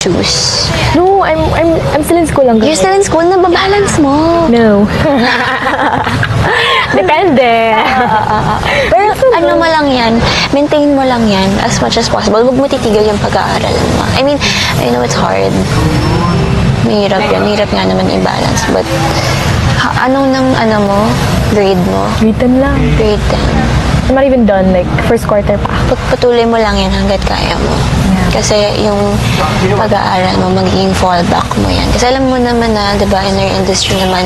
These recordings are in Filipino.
choose? No, I'm still in school lang. You're still in school, nababalance mo. No. Depende. Pero ano mo lang yan, maintain mo lang yan as much as possible. Huwag mo titigil yung pag-aaral mo. I mean, I know it's hard. Mahirap yan. Mahirap nga naman i-balance. But, anong mo? Grade mo? Grade 10 lang. Grade 10. I'm not even done, like, first quarter pa. Patuloy mo lang yan hanggat kaya mo. Kasi yung pag-aaral mo, magiging fallback mo yan. Kasi alam mo naman na, di ba, in our industry naman,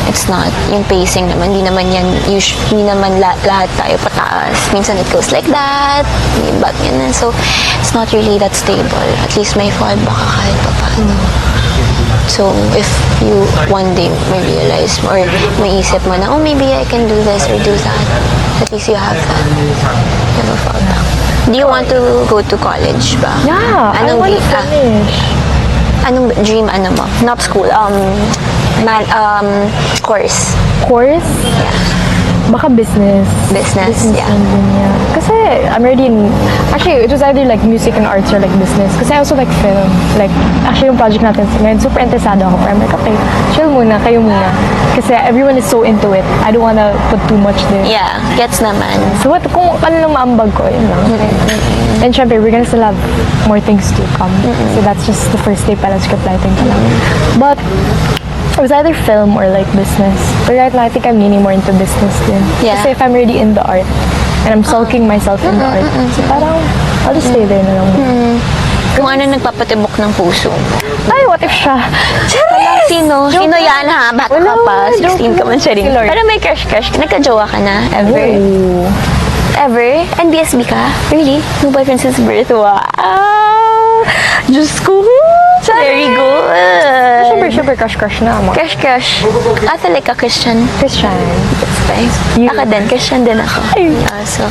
it's not, yung pacing naman, hindi naman lahat tayo pataas. Minsan it goes like that, yung back yan. So, it's not really that stable. At least may fallback ka kahit pa paano. So, if you one day may realize or may isip mo na, oh, maybe I can do this or do that, at least you have that. You have a fallback. Do you want to go to college ba? Yeah, I want to finish. Anong dream, mo? Not school, course. Course? Baka business. Business, yeah. lang din, yeah. Kasi I'm already in, actually, it was either like music and arts or like business. Kasi I also like film. Like, actually yung project natin ngayon, super interesado ako. Pero I'm like, okay, chill muna, kayo muna. Kasi everyone is so into it. I don't wanna put too much there. Yeah, gets naman. So what, kung ano lang maambag ko, yun lang. And syempre, we're gonna still have more things to come. So that's just the first day pa lang, script writing pa lang. But, it was either film or like business. But right now, I think I'm leaning more into business din. Yeah. Kasi if I'm already in the art, and I'm sulking myself in the art, so parang, I'll just stay there na lang. Kung ano nagpapatibok ng puso. Ay, what if siya? Sino? Joke Sino lang. yan ha? Bata ka Wala, pa. joke 16 ka man siya rin. Si Lord. Pero may crush. Nagka-jowa ka na? Ever? Oh. Ever? NBSB ka? Really? No boyfriend since birth? Wow! Diyos ko! Very good! Siyempre, crush na mo. Crush. Catholic ka, Christian? Christian. That's nice. You? Ako din, Christian din ako. Ay. So,